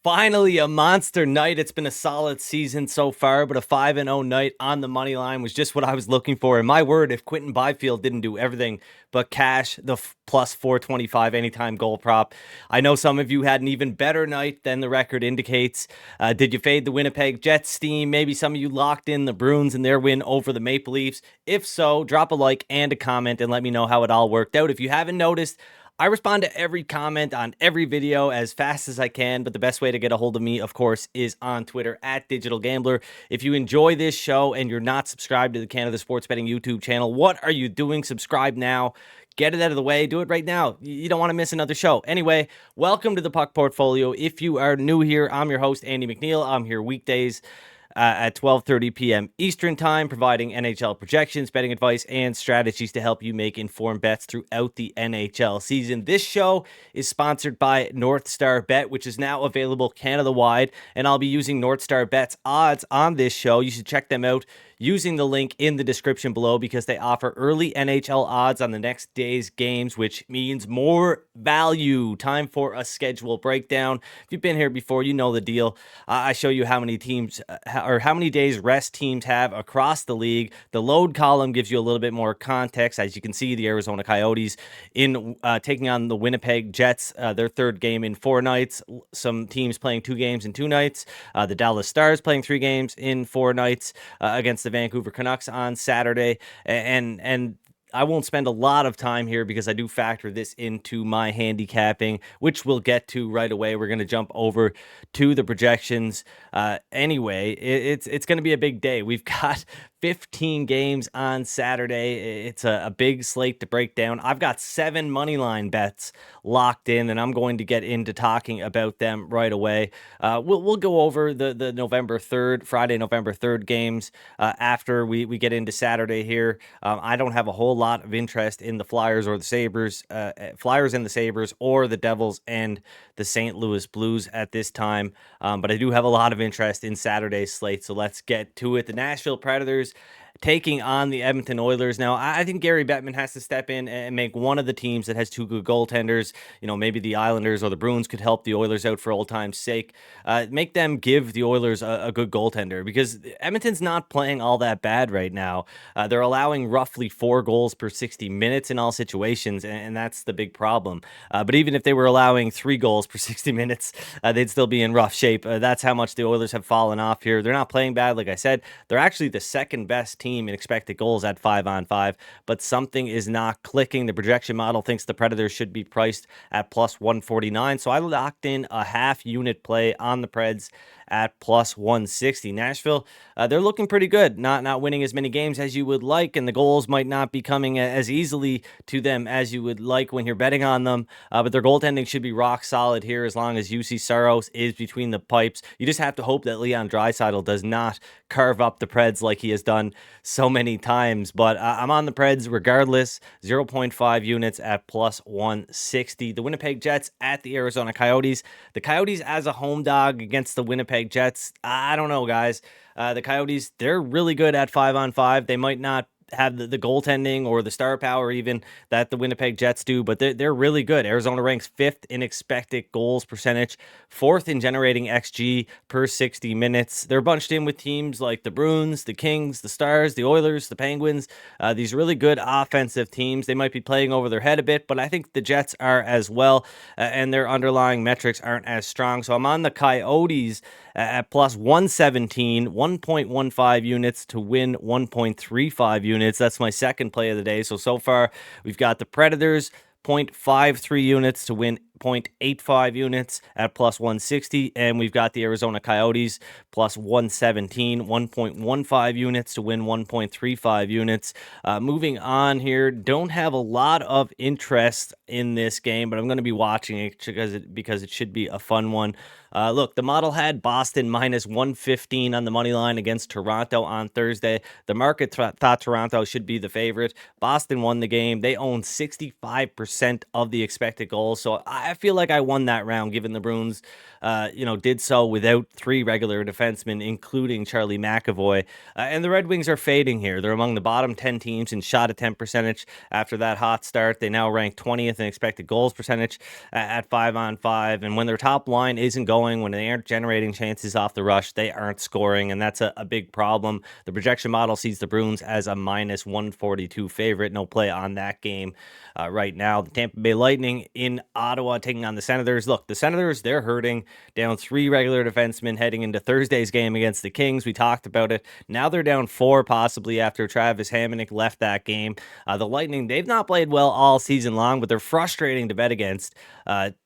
Finally, a monster night. It's been a solid season so far, but a 5-0 night on the money line was just what I was looking for. And my word, if Quentin Byfield didn't do everything but cash the plus 425 anytime goal prop, I know some of you had an even better night than the record indicates. Did you fade the Winnipeg Jets steam? Maybe some of you locked in the Bruins and their win over the Maple Leafs. If so, drop a like and a comment and let me know how it all worked out. If you haven't noticed, I respond to every comment on every video as fast as I can, but the best way to get a hold of me, of course, is on Twitter at Digital Gambler. If you enjoy this show and you're not subscribed to the Canada Sports Betting YouTube channel, what are you doing? Subscribe now. Get it out of the way. Do it right now. You don't want to miss another show. Anyway, welcome to the Puck Portfolio. If you are new here, I'm your host, Andy MacNeil. I'm here weekdays at 12:30 p.m. Eastern Time, providing NHL projections, betting advice, and strategies to help you make informed bets throughout the NHL season. This show is sponsored by NorthStar Bet, which is now available Canada-wide, and I'll be using NorthStar Bet's odds on this show. You should check them out using the link in the description below because they offer early NHL odds on the next day's games, which means more value. Time for a schedule breakdown. If you've been here before, you know the deal. I show you how many teams or how many days rest teams have across the league. The load column gives you a little bit more context. As you can see, the Arizona Coyotes in taking on the Winnipeg Jets, their third game in 4 nights. Some teams playing 2 games in 2 nights. The Dallas Stars playing 3 games in 4 nights against the Vancouver Canucks on Saturday. And I won't spend a lot of time here because I do factor this into my handicapping, which we'll get to right away. We're going to jump over to the projections. Anyway, it's going to be a big day. We've got 15 games on Saturday. It's a big slate to break down. I've got 7 Moneyline bets locked in, and I'm going to get into talking about them right away. We'll go over the November 3rd, Friday, November 3rd games after we get into Saturday here. I don't have a whole lot of interest in the Flyers or the Sabres, Flyers and the Sabres, or the Devils and the St. Louis Blues at this time. But I do have a lot of interest in Saturday's slate, so let's get to it. The Nashville Predators taking on the Edmonton Oilers. Now, I think Gary Bettman has to step in and make one of the teams that has 2 good goaltenders. You know, maybe the Islanders or the Bruins could help the Oilers out for old time's sake. Make them give the Oilers a good goaltender because Edmonton's not playing all that bad right now. They're allowing roughly 4 goals per 60 minutes in all situations, and that's the big problem. But even if they were allowing 3 goals per 60 minutes, they'd still be in rough shape. That's how much the Oilers have fallen off here. They're not playing bad, like I said. They're actually the second best team in expected goals at 5-on-5, but something is not clicking. The projection model thinks the Predators should be priced at plus 149, so I locked in a half unit play on the Preds at plus 160. Nashville, they're looking pretty good, not winning as many games as you would like, and the goals might not be coming as easily to them as you would like when you're betting on them, but their goaltending should be rock solid here as long as UC Saros is between the pipes. You just have to hope that Leon Draisaitl does not carve up the Preds like he has done so many times, but I'm on the Preds regardless. 0.5 units at plus 160. The Winnipeg Jets at the Arizona Coyotes. The Coyotes as a home dog against the Winnipeg Jets. I don't know, guys. The Coyotes, they're really good at 5-on-5. They might not have the goaltending or the star power even that the Winnipeg Jets do, but they're really good. Arizona ranks 5th in expected goals percentage, 4th in generating XG per 60 minutes. They're bunched in with teams like the Bruins, the Kings, the Stars, the Oilers, the Penguins, these really good offensive teams. They might be playing over their head a bit, but I think the Jets are as well, and their underlying metrics aren't as strong. So I'm on the Coyotes at plus 117, 1.15 units to win 1.35 units. That's my second play of the day. So far, we've got the Predators, 0.53 units to win 0.85 units at plus 160, and we've got the Arizona Coyotes plus 117, 1.15 units to win 1.35 units. Moving on here, don't have a lot of interest in this game, but I'm going to be watching it because it should be a fun one. Look, the model had Boston minus 115 on the money line against Toronto on Thursday. The market thought Toronto should be the favorite. Boston won the game. They own 65% of the expected goals, so I I feel like I won that round, given the Bruins, did so without three regular defensemen, including Charlie McAvoy. And the Red Wings are fading here. They're among the bottom 10 teams in shot attempt percentage after that hot start. They now rank 20th in expected goals percentage at 5-on-5. And when their top line isn't going, when they aren't generating chances off the rush, they aren't scoring. And that's a big problem. The projection model sees the Bruins as a minus 142 favorite. No play on that game right now. The Tampa Bay Lightning in Ottawa taking on the Senators. Look, the Senators, they're hurting, down three regular defensemen heading into Thursday's game against the Kings. We talked about it. Now they're down four, possibly after Travis Hamonic left that game. The Lightning, they've not played well all season long, but they're frustrating to bet against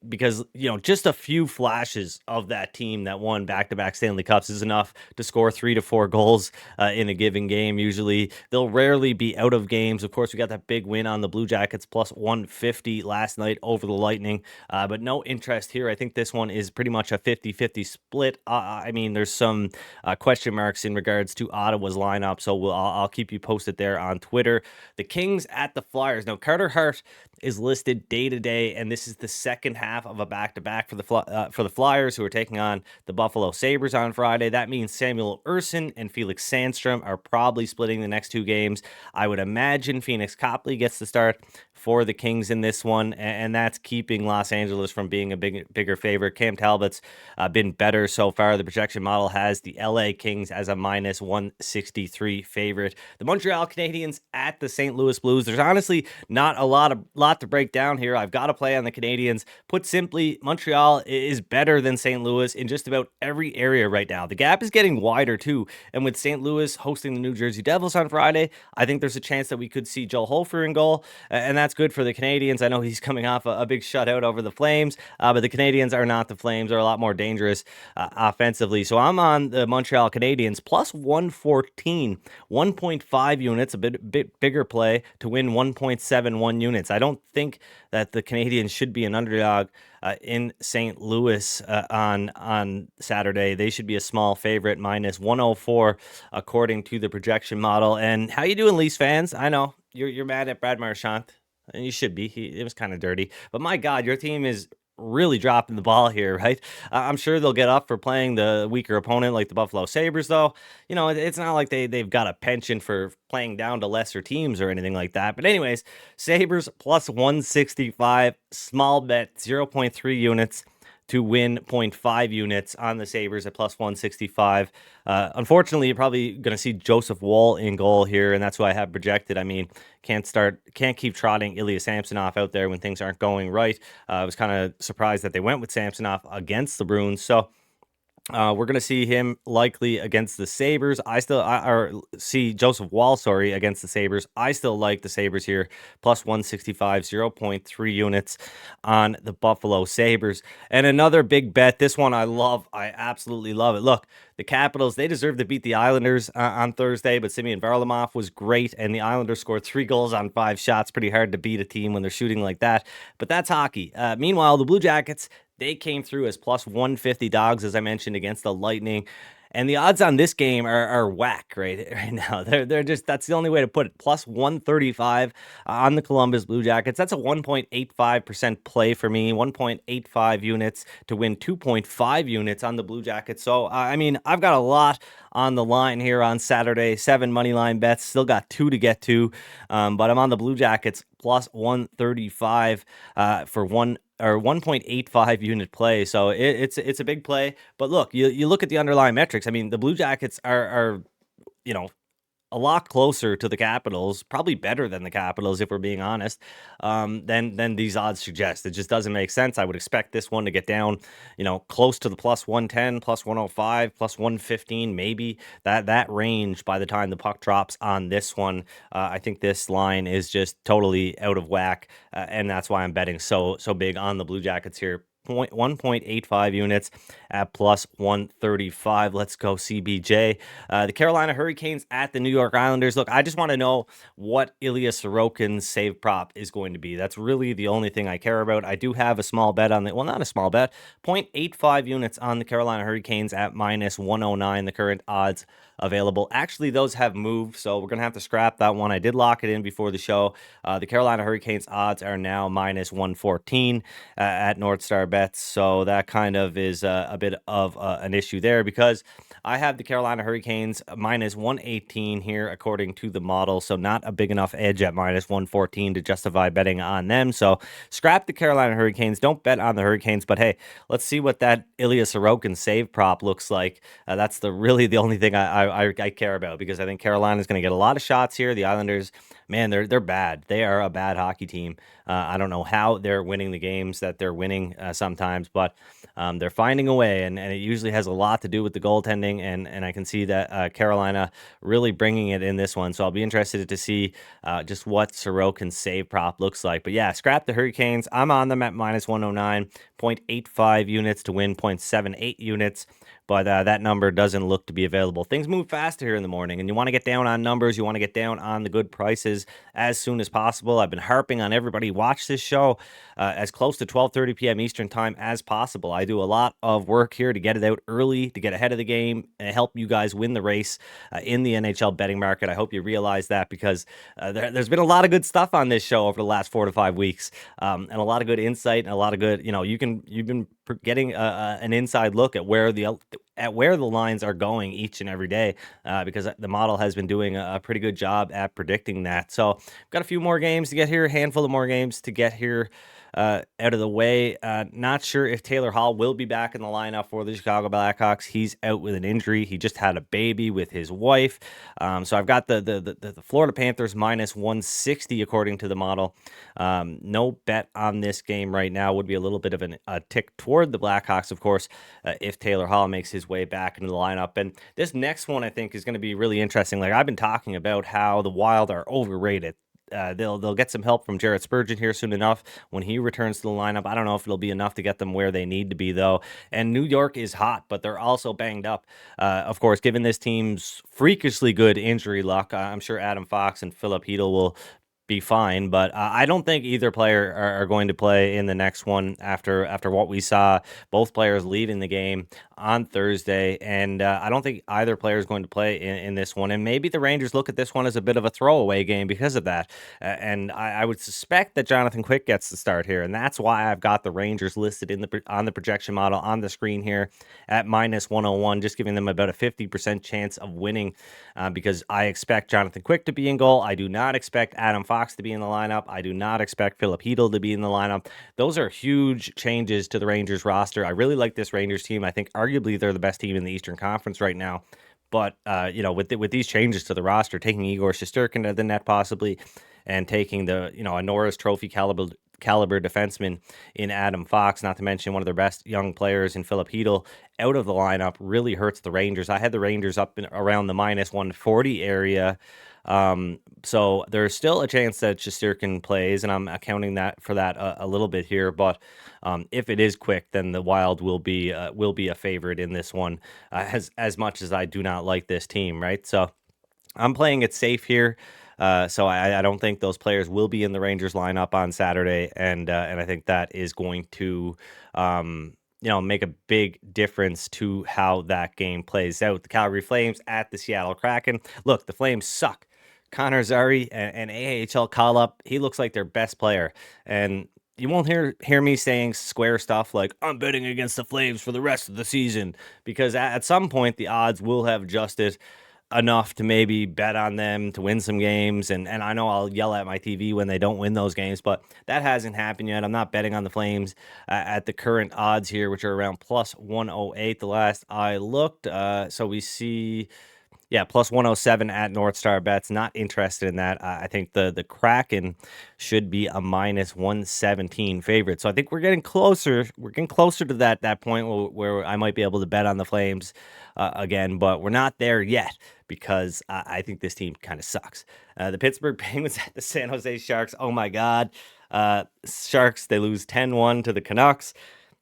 because, just a few flashes of that team that won back-to-back Stanley Cups is enough to score 3 to 4 goals in a given game. Usually they'll rarely be out of games. Of course, we got that big win on the Blue Jackets plus 150 last night over the Lightning, but no interest here. I think this one is pretty much a 50-50 split. There's some question marks in regards to Ottawa's lineup, so I'll keep you posted there on Twitter. The Kings at the Flyers. Now, Carter Hart is listed day to day, and this is the second half of a back-to-back for the Flyers, who are taking on the Buffalo Sabres on Friday. That means Samuel Urson and Felix Sandstrom are probably splitting the next two games. I would imagine Phoenix Copley gets the start for the Kings in this one, and that's keeping Los Angeles from being a bigger favorite. Cam Talbot's been better so far. The projection model has the LA Kings as a minus 163 favorite. The Montreal Canadiens at the St. Louis Blues. There's honestly not a lot to break down here. I've got to play on the Canadiens. Put simply, Montreal is better than St. Louis in just about every area right now. The gap is getting wider too, and with St. Louis hosting the New Jersey Devils on Friday, I think there's a chance that we could see Joel Hofer in goal, and that's good for the Canadiens. I know he's coming off a big shutout over the Flames, but the Canadiens are not the Flames. They're a lot more dangerous offensively. So I'm on the Montreal Canadiens plus 114, 1.5 units, a bit bigger play to win 1.71 units. I don't think that the Canadiens should be an underdog in St. Louis on Saturday. They should be a small favorite, minus 104 according to the projection model. And how you doing, Leafs fans? I know you're mad at Brad Marchand, and you should be. It was kind of dirty, but my God, your team is really dropping the ball here, right? I'm sure they'll get up for playing the weaker opponent like the Buffalo Sabres, though. It's not like they've got a penchant for playing down to lesser teams or anything like that. But anyways, Sabres plus 165, small bet, 0.3 units to win 0.5 units on the Sabres at plus 165. Unfortunately, you're probably going to see Joseph Woll in goal here, and that's who I have projected. I mean, can't keep trotting Ilya Samsonov out there when things aren't going right. I was kind of surprised that they went with Samsonov against the Bruins. So we're going to see him likely against the Sabres. See Joseph Woll, against the Sabres. I still like the Sabres here, plus 165, 0.3 units on the Buffalo Sabres. And another big bet. This one I love. I absolutely love it. Look, the Capitals, they deserve to beat the Islanders on Thursday, but Semyon Varlamov was great, and the Islanders scored 3 goals on 5 shots. Pretty hard to beat a team when they're shooting like that, but that's hockey. Meanwhile, the Blue Jackets, they came through as plus 150 dogs, as I mentioned, against the Lightning. And the odds on this game are whack right now. They're just, that's the only way to put it. Plus 135 on the Columbus Blue Jackets. That's a 1.85% play for me. 1.85 units to win 2.5 units on the Blue Jackets. So, I've got a lot on the line here on Saturday. 7 Moneyline bets. Still got 2 to get to. But I'm on the Blue Jackets plus 135 for 1.85 unit play. So it's a big play. But look, you look at the underlying metrics. I mean, the Blue Jackets are a lot closer to the Capitals, probably better than the Capitals, if we're being honest, than these odds suggest. It just doesn't make sense. I would expect this one to get down, close to the plus 110, plus 105, plus 115, maybe that range by the time the puck drops on this one. I think this line is just totally out of whack, and that's why I'm betting so big on the Blue Jackets here. 1.85 units at plus 135. Let's go CBJ. The Carolina Hurricanes at the New York Islanders. Look, I just want to know what Ilya Sorokin's save prop is going to be. That's really the only thing I care about. I do have a small bet on the, well, not a small bet, 0.85 units on the Carolina Hurricanes at minus 109, the current odds available. Actually, those have moved, so we're going to have to scrap that one. I did lock it in before the show. The Carolina Hurricanes odds are now minus 114 at NorthStar Bets, so that kind of is a bit of an issue there because I have the Carolina Hurricanes minus 118 here according to the model, so not a big enough edge at minus 114 to justify betting on them. So scrap the Carolina Hurricanes. Don't bet on the Hurricanes, but hey, let's see what that Ilya Sorokin save prop looks like. That's really the only thing I care about because I think Carolina's going to get a lot of shots here. The Islanders, man, they're bad. They are a bad hockey team. I don't know how they're winning the games that they're winning sometimes, but they're finding a way, and it usually has a lot to do with the goaltending, and I can see that Carolina really bringing it in this one. So I'll be interested to see just what Sorokin's save prop looks like. But yeah, scrap the Hurricanes. I'm on them at minus 109, 0.85 units to win 0.78 units. But that number doesn't look to be available. Things move faster here in the morning, and you want to get down on numbers. You want to get down on the good prices as soon as possible. I've been harping on everybody watch this show as close to 12:30 p.m. Eastern time as possible. I do a lot of work here to get it out early, to get ahead of the game, and help you guys win the race in the NHL betting market. I hope you realize that because there's been a lot of good stuff on this show over the last 4 to 5 weeks, and a lot of good insight and a lot of good, you've been getting an inside look at where the lines are going each and every day because the model has been doing a pretty good job at predicting that. So I've got a few more games to get here, a handful of more games to get here out of the way. Not sure if Taylor Hall will be back in the lineup for the Chicago Blackhawks. He's out with an injury. He just had a baby with his wife. So I've got the Florida Panthers minus 160 according to the model. No bet on this game right now. Would be a little bit of a tick toward the Blackhawks, of course, if Taylor Hall makes his way back into the lineup. And this next one I think is going to be really interesting. Like I've been talking about how the Wild are overrated. They'll get some help from Jarrett Spurgeon here soon enough when he returns to the lineup. I don't know if it'll be enough to get them where they need to be, though. And New York is hot, but they're also banged up. Of course, given this team's freakishly good injury luck, I'm sure Adam Fox and Philip Hedl will be fine, but I don't think either player are going to play in the next one after what we saw, both players leaving the game on Thursday, and I don't think either player is going to play in this one, and maybe the Rangers look at this one as a bit of a throwaway game because of that, and I would suspect that Jonathan Quick gets the start here, and that's why I've got the Rangers listed on the projection model on the screen here at minus 101, just giving them about a 50% chance of winning because I expect Jonathan Quick to be in goal. I do not expect Adam Fox to be in the lineup. I do not expect Philip Hedl to be in the lineup. Those are huge changes to the Rangers roster. I really like this Rangers team. I think arguably they're the best team in the Eastern Conference right now. But, with these changes to the roster, taking Igor Shesterkin to the net possibly, and taking a Norris Trophy caliber defenseman in Adam Fox, not to mention one of their best young players in Philip Hedl, out of the lineup really hurts the Rangers. I had the Rangers up around the minus 140 area. So there's still a chance that Shesterkin plays, and I'm accounting for that a little bit here. But if it is Quick, then the Wild will be a favorite in this one, as much as I do not like this team, right? So I'm playing it safe here. So I don't think those players will be in the Rangers lineup on Saturday, and I think that is going to make a big difference to how that game plays out. The Calgary Flames at the Seattle Kraken. Look, the Flames suck. Connor Zary, an AHL call-up, he looks like their best player. And you won't hear me saying square stuff like, I'm betting against the Flames for the rest of the season, because at some point the odds will have adjusted enough to maybe bet on them to win some games. And I know I'll yell at my TV when they don't win those games, but that hasn't happened yet. I'm not betting on the Flames at the current odds here, which are around plus 108 the last I looked. So we see... Yeah, plus 107 at NorthStar Bets. Not interested in that. I think the Kraken should be a minus 117 favorite. So I think we're getting closer. We're getting closer to that point where I might be able to bet on the Flames again, but we're not there yet because I think this team kind of sucks. The Pittsburgh Penguins at the San Jose Sharks. Oh my God. Sharks, they lose 10-1 to the Canucks.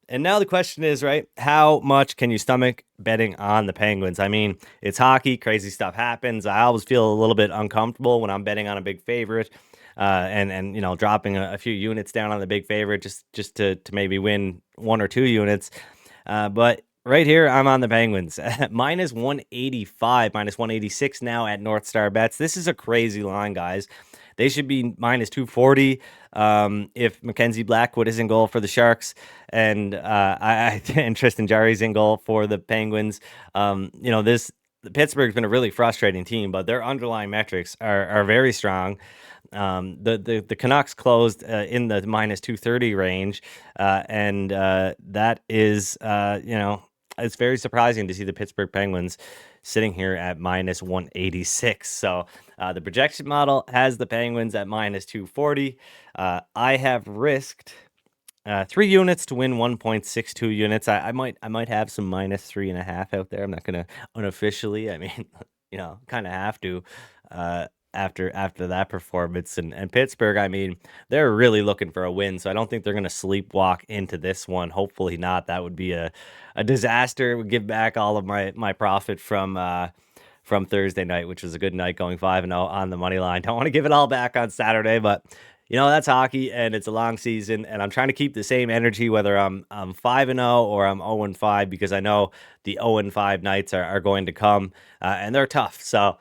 And now the question is, right, how much can you stomach betting on the Penguins? I mean, it's hockey, crazy stuff happens. I always feel a little bit uncomfortable when I'm betting on a big favorite, and dropping a few units down on the big favorite just to maybe win 1 or 2 units. But right here, I'm on the Penguins at minus 185, minus 186 now at NorthStar Bets. This is a crazy line, guys. They should be minus 240 if Mackenzie Blackwood is in goal for the Sharks and and Tristan Jarry's in goal for the Penguins. Pittsburgh's been a really frustrating team, but their underlying metrics are very strong. The Canucks closed in the minus 230 range, and that is it's very surprising to see the Pittsburgh Penguins sitting here at minus 186. So the projection model has the Penguins at minus 240. I have risked 3 units to win 1.62 units. I might have some minus 3.5 out there. I'm not gonna unofficially. I mean, kind of have to. After that performance and Pittsburgh, I mean, they're really looking for a win, so I don't think they're going to sleepwalk into this one. Hopefully not. That would be a disaster. It would give back all of my profit from Thursday night, which was a good night, going 5-0 on the money line. Don't want to give it all back on Saturday, but that's hockey and it's a long season, and I'm trying to keep the same energy whether I'm 5-0 or I'm 0-5, because I know the 0-5 nights are going to come, and they're tough. So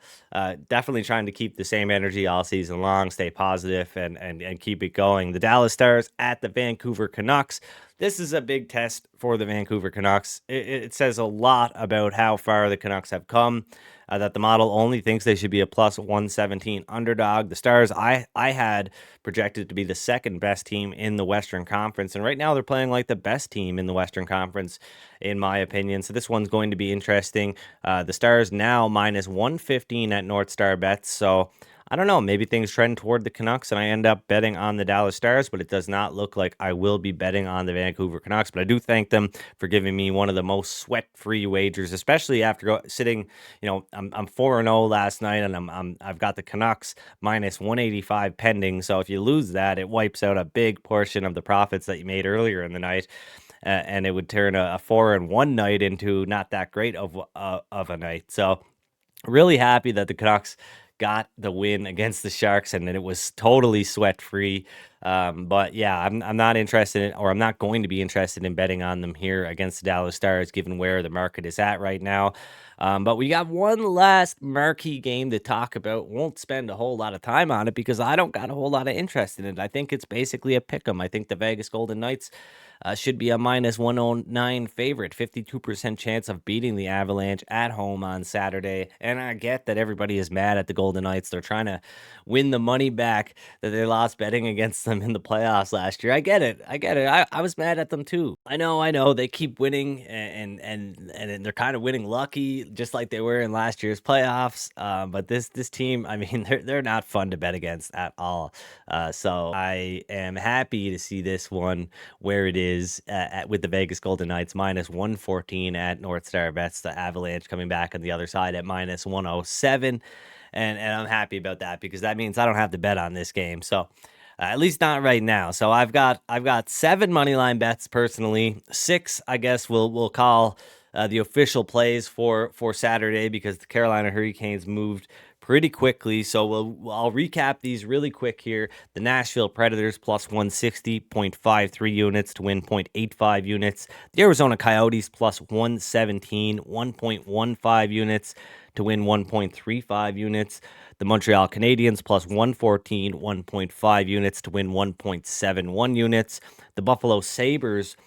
definitely trying to keep the same energy all season long, stay positive, and keep it going. The Dallas Stars at the Vancouver Canucks. This is a big test for the Vancouver Canucks. It says a lot about how far the Canucks have come. That the model only thinks they should be a plus 117 underdog. The Stars, I had projected to be the second best team in the Western Conference, and right now they're playing like the best team in the Western Conference, in my opinion. So this one's going to be interesting. The Stars now minus 115 at NorthStar Bets. So I don't know, maybe things trend toward the Canucks and I end up betting on the Dallas Stars, but it does not look like I will be betting on the Vancouver Canucks. But I do thank them for giving me one of the most sweat-free wagers, especially after sitting, I'm 4-0 last night, and I've got the Canucks minus 185 pending. So if you lose that, it wipes out a big portion of the profits that you made earlier in the night. And it would turn a 4-1 night into not that great of a night. So really happy that the Canucks got the win against the Sharks, and it was totally sweat free. But yeah, I'm not interested in, or I'm not going to be interested in betting on them here against the Dallas Stars, given where the market is at right now. But we got one last marquee game to talk about. Won't spend a whole lot of time on it because I don't got a whole lot of interest in it. I think it's basically a pick 'em. I think the Vegas Golden Knights should be a minus 109 favorite, 52% chance of beating the Avalanche at home on Saturday. And I get that everybody is mad at the Golden Knights. They're trying to win the money back that they lost betting against them in the playoffs last year. I get it. I was mad at them too. I know. They keep winning, and they're kind of winning lucky, just like they were in last year's playoffs. But this team, I mean, they're not fun to bet against at all. So I am happy to see this one where it is with the Vegas Golden Knights minus 114 at NorthStar Bets. The Avalanche coming back on the other side at minus 107. And I'm happy about that because that means I don't have to bet on this game. So at least not right now. So I've got 7 money line bets personally. 6, I guess we'll call the official plays for Saturday because the Carolina Hurricanes moved pretty quickly. So I'll recap these really quick here. The Nashville Predators plus 160.53 units to win 0.85 units. The Arizona Coyotes plus 117, 1.15 units to win 1.35 units. The Montreal Canadiens plus 114, 1.5 units to win 1.71 units. The Buffalo Sabres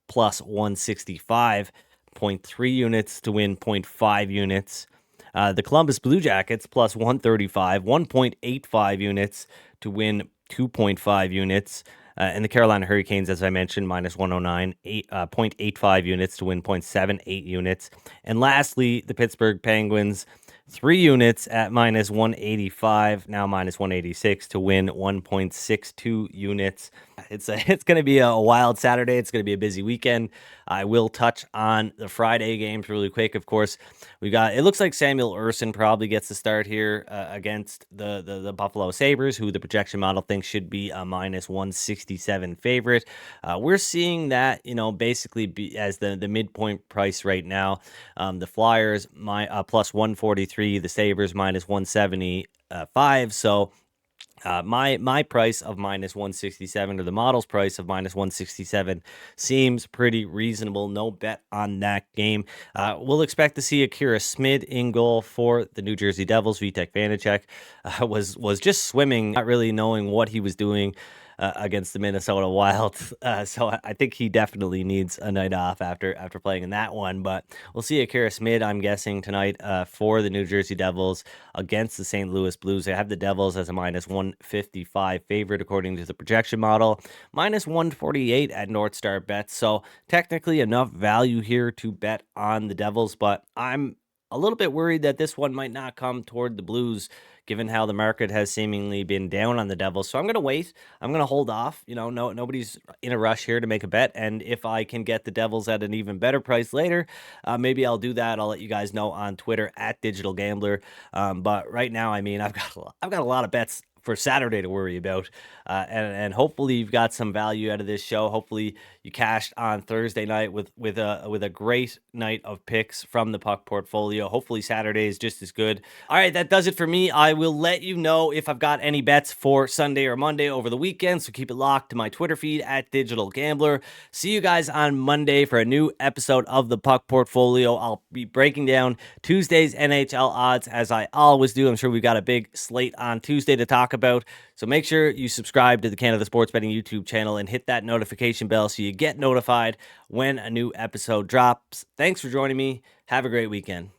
plus 165.3 units to win 0.5 units. The Columbus Blue Jackets plus 135, 1.85 units to win 2.5 units. And the Carolina Hurricanes, as I mentioned, minus 109, 0.85 units to win 0.78 units. And lastly, the Pittsburgh Penguins, 3 units at minus 185, now minus 186 to win 1.62 units. it's going to be a wild Saturday. It's going to be a busy weekend. I will touch on the Friday games really quick. Of course, it looks like Samuel Urson probably gets the start here against the Buffalo Sabres, who the projection model thinks should be a minus 167 favorite. We're seeing that, basically be as the midpoint price right now. The Flyers plus 143, the Sabres minus 175. So my price of minus 167, or the model's price of minus 167, seems pretty reasonable. No bet on that game. We'll expect to see Akira Smid in goal for the New Jersey Devils. Vitek Vanacek was just swimming, not really knowing what he was doing against the Minnesota Wild. So I think he definitely needs a night off after playing in that one. But we'll see Akira Smid, I'm guessing, tonight for the New Jersey Devils against the St. Louis Blues. I have the Devils as a minus 155 favorite according to the projection model, minus 148 at NorthStar Bet. So technically enough value here to bet on the Devils, but I'm a little bit worried that this one might not come toward the Blues, given how the market has seemingly been down on the Devils. So I'm going to wait. I'm going to hold off. Nobody's in a rush here to make a bet. And if I can get the Devils at an even better price later, maybe I'll do that. I'll let you guys know on Twitter at Digital Gambler. But right now, I've got a lot of bets for Saturday to worry about, and hopefully you've got some value out of this show. Hopefully you cashed on Thursday night with a great night of picks from the puck portfolio. Hopefully Saturday is just as good. All right, that does it for me. I will let you know if I've got any bets for Sunday or Monday over the weekend, so keep it locked to my Twitter feed at Digital Gambler. See you guys on Monday for a new episode of the puck portfolio. I'll be breaking down Tuesday's NHL odds as I always do. I'm sure we've got a big slate on Tuesday to talk about, so make sure you subscribe to the Canada Sports Betting YouTube channel and hit that notification bell so you get notified when a new episode drops. Thanks for joining me. Have a great weekend.